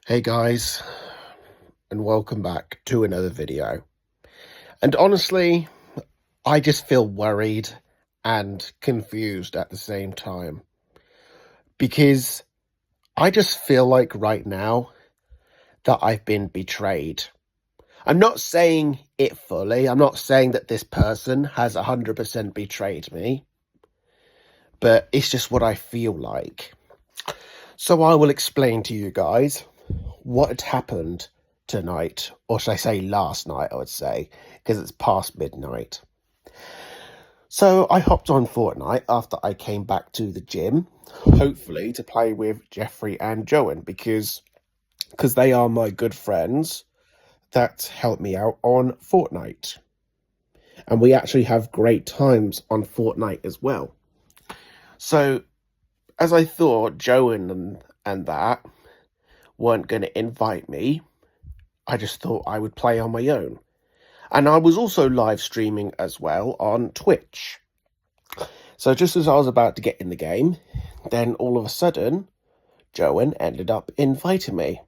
Hey guys, and welcome back to another video. And honestly, I just feel worried and confused at the same time. Because I just feel like right now that I've been betrayed. I'm not saying it fully. I'm not saying that this person has 100% betrayed me. But it's just what I feel like. So I will explain to you guys what had happened tonight, or should I say last night, I would say, because it's past midnight. So I hopped on Fortnite after I came back to the gym, hopefully to play with Jeffrey and Joan, because they are my good friends that help me out on Fortnite. And we actually have great times on Fortnite as well. So, as I thought Joan and that weren't going to invite me, I just thought I would play on my own. And I was also live streaming as well on Twitch. So just as I was about to get in the game, then all of a sudden, Joan ended up inviting me.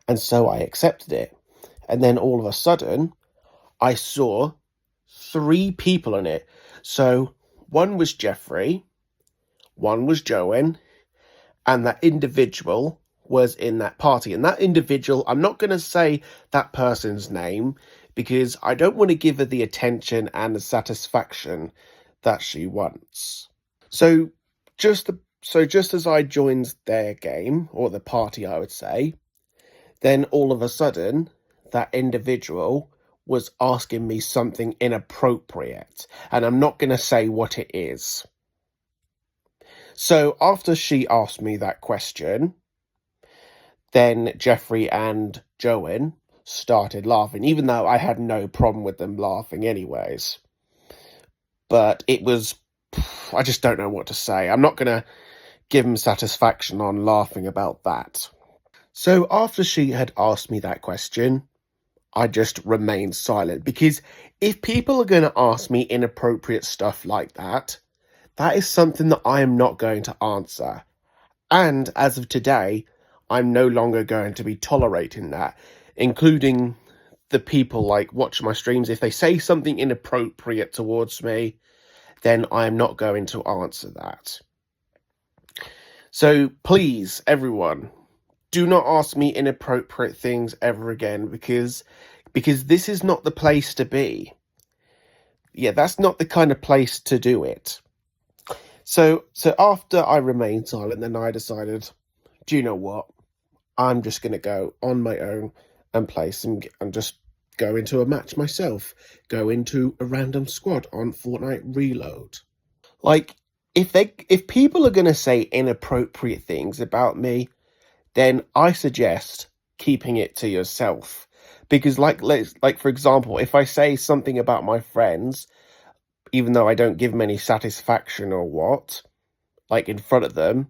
And so I accepted it. And then all of a sudden, I saw 3 people in it. So one was Jeffrey, one was Joan, and that individual was in that party. And that individual, I'm not going to say that person's name because I don't want to give her the attention and the satisfaction that she wants. So just as I joined their game, or the party I would say, then all of a sudden that individual was asking me something inappropriate, and I'm not going to say what it is. So after she asked me that question, then Jeffrey and Joan started laughing, even though I had no problem with them laughing anyways. But it was, I just don't know what to say. I'm not going to give them satisfaction on laughing about that. So after she had asked me that question, I just remained silent, because if people are going to ask me inappropriate stuff like that, that is something that I am not going to answer. And as of today, I'm no longer going to be tolerating that, including the people like watching my streams. If they say something inappropriate towards me, then I'm not going to answer that. So please, everyone, do not ask me inappropriate things ever again, because this is not the place to be. Yeah, that's not the kind of place to do it. So after I remained silent, then I decided, do you know what? I'm just going to go on my own and play and just go into a match myself. Go into a random squad on Fortnite Reload. Like, if people are going to say inappropriate things about me, then I suggest keeping it to yourself. Because like for example, if I say something about my friends, even though I don't give them any satisfaction or what, like in front of them,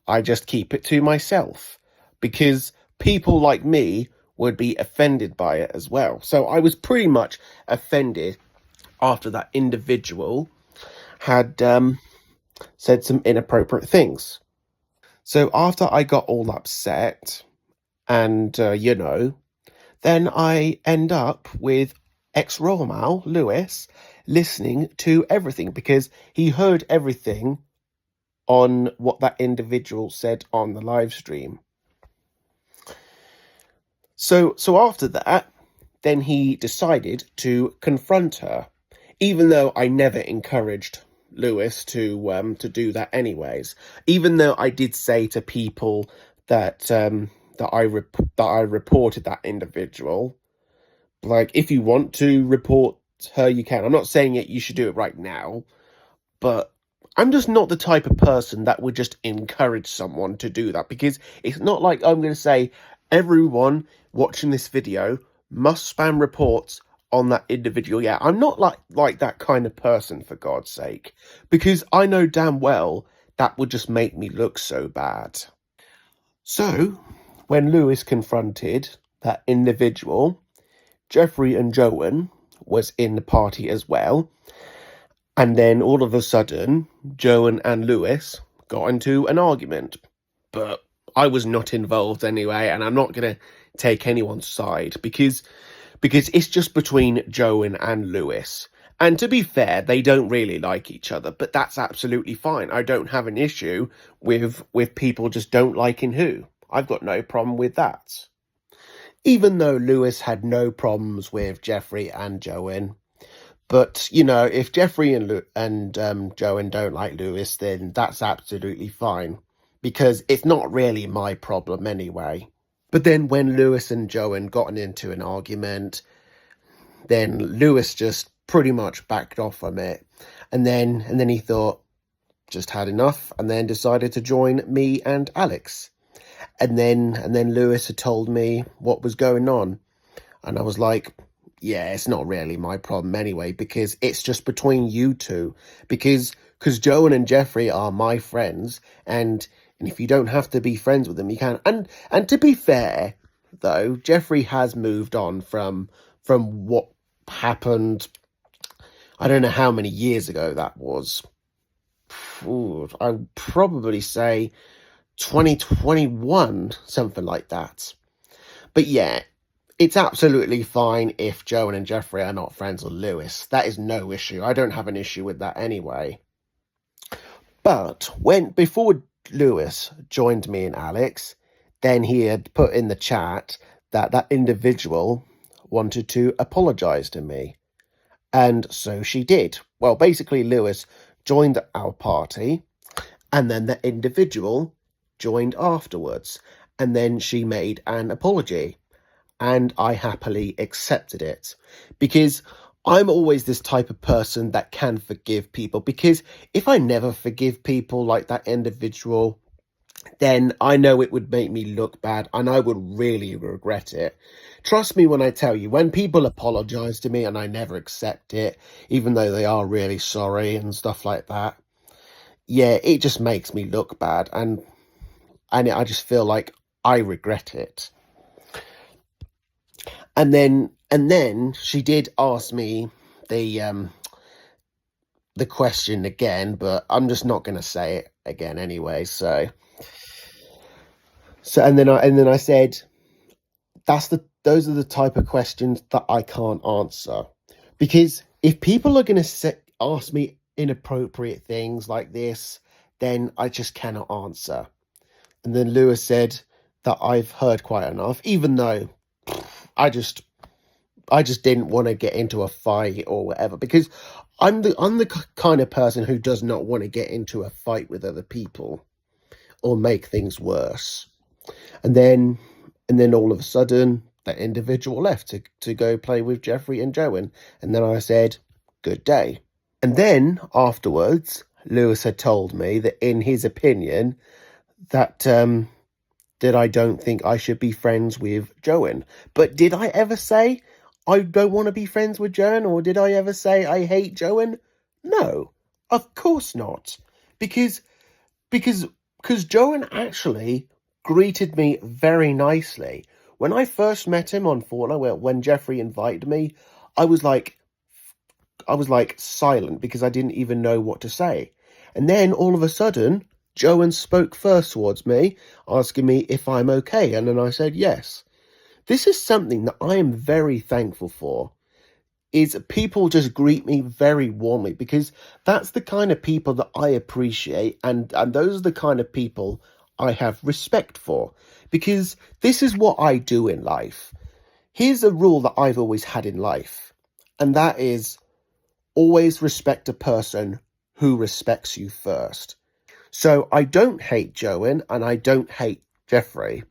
I just keep it to myself, because people like me would be offended by it as well. So I was pretty much offended after that individual had said some inappropriate things. So after I got all upset and, then I end up with ex-Royal Lewis listening to everything, because he heard everything on what that individual said on the live stream. So after that, then he decided to confront her, even though I never encouraged Lewis to do that anyways. Even though I did say to people that I reported that individual, like, if you want to report her, you can. I'm not saying you should do it right now, but I'm just not the type of person that would just encourage someone to do that, because it's not like I'm going to say everyone watching this video must spam reports on that individual. Yeah, I'm not like that kind of person, for God's sake, because I know damn well that would just make me look so bad. So when Lewis confronted that individual, Jeffrey and Joan was in the party as well. And then all of a sudden, Joan and Lewis got into an argument. But I was not involved anyway, and I'm not going to take anyone's side because it's just between Joan and Lewis. And to be fair, they don't really like each other, but that's absolutely fine. I don't have an issue with people just don't liking who. I've got no problem with that. Even though Lewis had no problems with Jeffrey and Joan. But, you know, if Jeffrey and Joan don't like Lewis, then that's absolutely fine. Because it's not really my problem anyway. But then when Lewis and Joan got into an argument, then Lewis just pretty much backed off from it. And then he thought, just had enough, and then decided to join me and Alex. And then Lewis had told me what was going on. And I was like, yeah, it's not really my problem anyway, because it's just between you two. Because Joan and Jeffrey are my friends, and if you don't have to be friends with them, you can. And to be fair, though, Jeffrey has moved on from what happened. I don't know how many years ago that was. I'd probably say 2021, something like that. But yeah, it's absolutely fine if Joan and Jeffrey are not friends with Lewis. That is no issue. I don't have an issue with that anyway. But before Lewis joined me and Alex, then he had put in the chat that individual wanted to apologise to me. And so she did. Well, basically Lewis joined our party, and then the individual joined afterwards, and then she made an apology, and I happily accepted it, because I'm always this type of person that can forgive people, because if I never forgive people like that individual, then I know it would make me look bad, and I would really regret it. Trust me when I tell you, when people apologise to me and I never accept it, even though they are really sorry and stuff like that, yeah, it just makes me look bad, and I just feel like I regret it. And then she did ask me the question again, but I'm just not going to say it again anyway. So and then I said, those are the type of questions that I can't answer, because if people are going to ask me inappropriate things like this, then I just cannot answer. And then Lewis said that I've heard quite enough, even though I just didn't want to get into a fight or whatever, because I'm the kind of person who does not want to get into a fight with other people or make things worse. And then all of a sudden, that individual left to go play with Jeffrey and Joan. And then I said, good day. And then afterwards, Lewis had told me that in his opinion, that I don't think I should be friends with Joan. But did I ever say I don't want to be friends with Joan? Or did I ever say I hate Joan? No, of course not. Because Joan actually greeted me very nicely. When I first met him on Fortnite, when Jeffrey invited me, I was like silent, because I didn't even know what to say. And then all of a sudden, Joan spoke first towards me, asking me if I'm okay, and then I said yes. This is something that I am very thankful for, is people just greet me very warmly, because that's the kind of people that I appreciate, and those are the kind of people I have respect for, because this is what I do in life. Here's a rule that I've always had in life, and that is always respect a person who respects you first. So I don't hate Joan and I don't hate Jeffrey.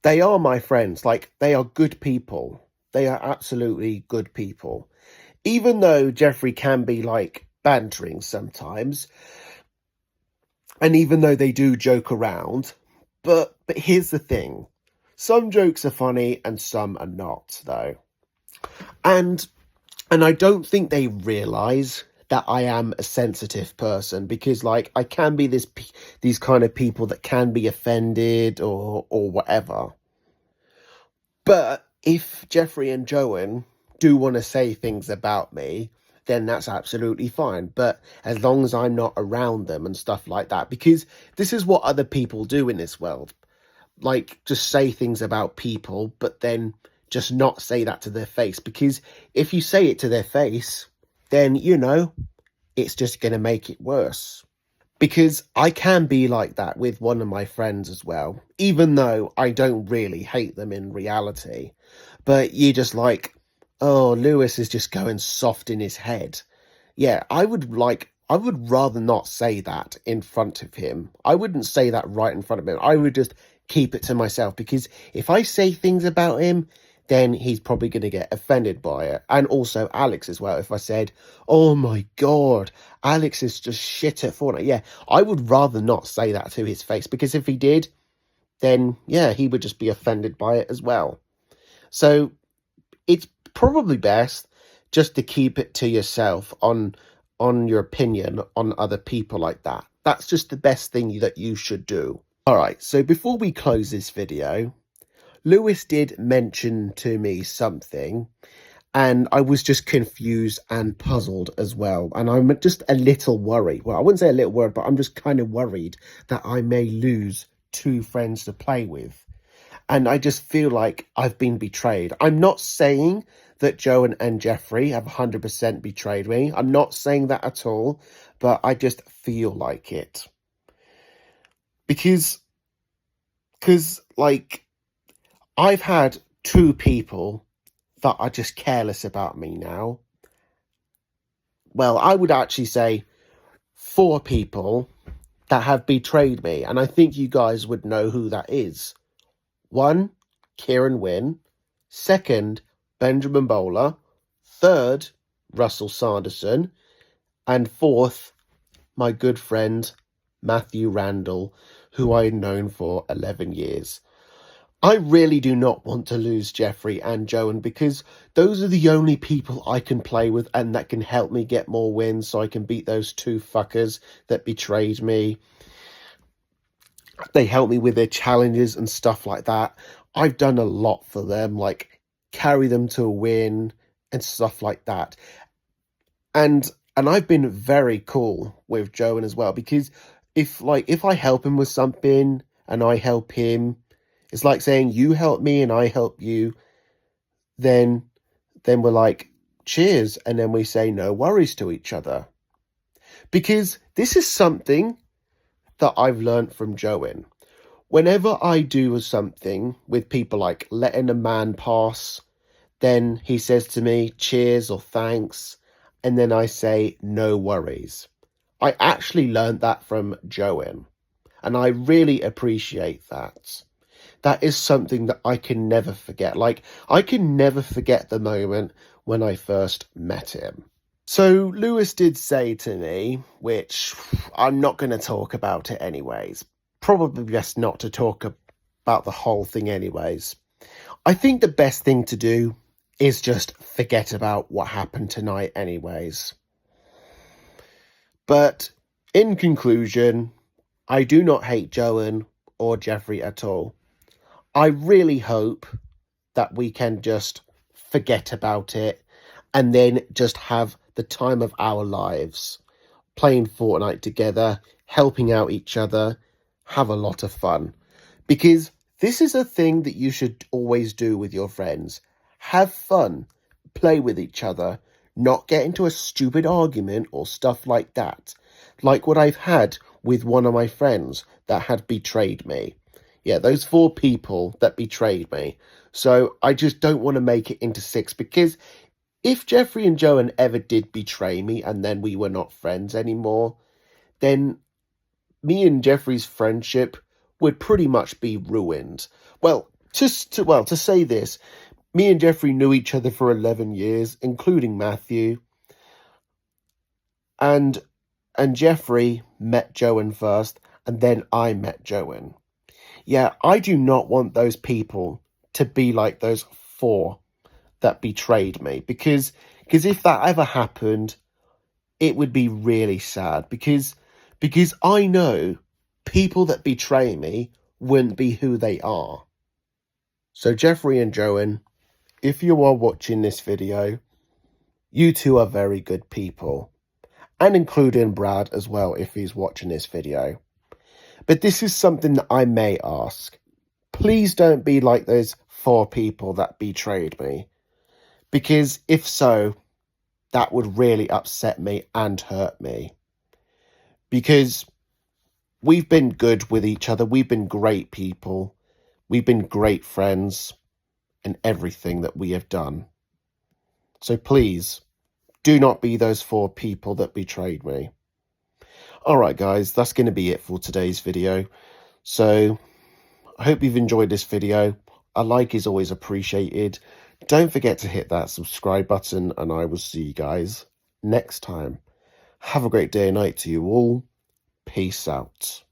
They are my friends. Like, they are good people. They are absolutely good people. Even though Jeffrey can be like bantering sometimes, and even though they do joke around, but here's the thing. Some jokes are funny and some are not, though. And I don't think they realise that I am a sensitive person, because like I can be these kind of people that can be offended or whatever. But if Jeffrey and Joan do want to say things about me, then that's absolutely fine. But as long as I'm not around them and stuff like that, because this is what other people do in this world. like just say things about people, but then just not say that to their face. Because if you say it to their face, then, you know, it's just going to make it worse. Because I can be like that with one of my friends as well, even though I don't really hate them in reality. But you're just like, oh, Lewis is just going soft in his head. Yeah, I would rather not say that in front of him. I wouldn't say that right in front of him. I would just keep it to myself, because if I say things about him, then he's probably going to get offended by it. And also Alex as well. If I said, oh my God, Alex is just shit at Fortnite. Yeah, I would rather not say that to his face, because if he did, then yeah, he would just be offended by it as well. So it's probably best just to keep it to yourself on your opinion on other people like that. That's just the best thing that you should do. All right, so before we close this video, Lewis did mention to me something, and I was just confused and puzzled as well. And I'm just a little worried. Well, I wouldn't say a little worried, but I'm just kind of worried that I may lose 2 friends to play with. And I just feel like I've been betrayed. I'm not saying that Joan and Jeffrey have 100% betrayed me. I'm not saying that at all, but I just feel like it. Because like, I've had 2 people that are just careless about me now. Well, I would actually say 4 people that have betrayed me, and I think you guys would know who that is. 1, Kieran Wynn. 2nd, Benjamin Bowler. 3rd, Russell Sanderson. And 4th, my good friend, Matthew Randall, who I've known for 11 years. I really do not want to lose Jeffrey and Joan, because those are the only people I can play with and that can help me get more wins, so I can beat those 2 fuckers that betrayed me. They help me with their challenges and stuff like that. I've done a lot for them, like carry them to a win and stuff like that. And I've been very cool with Joan as well, because if I help him with something and I help him, it's like saying you help me and I help you, then we're like, cheers, and then we say no worries to each other. Because this is something that I've learned from Joan. Whenever I do something with people, like letting a man pass, then he says to me, cheers or thanks, and then I say, no worries. I actually learned that from Joan, and I really appreciate that. That is something that I can never forget. Like, I can never forget the moment when I first met him. So Lewis did say to me, which I'm not going to talk about it anyways. Probably best not to talk about the whole thing anyways. I think the best thing to do is just forget about what happened tonight anyways. But in conclusion, I do not hate Joan or Jeffrey at all. I really hope that we can just forget about it and then just have the time of our lives, playing Fortnite together, helping out each other, have a lot of fun. Because this is a thing that you should always do with your friends. Have fun, play with each other, not get into a stupid argument or stuff like that. Like what I've had with one of my friends that had betrayed me. Yeah, those 4 people that betrayed me. So I just don't want to make it into 6, because if Jeffrey and Joan ever did betray me and then we were not friends anymore, then me and Jeffrey's friendship would pretty much be ruined. Well, to say this, me and Jeffrey knew each other for 11 years, including Matthew. And Jeffrey met Joan first, and then I met Joan. Yeah, I do not want those people to be like those 4 that betrayed me, because if that ever happened, it would be really sad, because I know people that betray me wouldn't be who they are. So Jeffrey and Joan, if you are watching this video, you 2 are very good people, and including Brad as well if he's watching this video. But this is something that I may ask. please don't be like those 4 people that betrayed me. Because if so, that would really upset me and hurt me. Because we've been good with each other. We've been great people. We've been great friends in everything that we have done. So please, do not be those 4 people that betrayed me. Alright guys, that's going to be it for today's video. So, I hope you've enjoyed this video. A like is always appreciated. Don't forget to hit that subscribe button, and I will see you guys next time. Have a great day and night to you all. Peace out.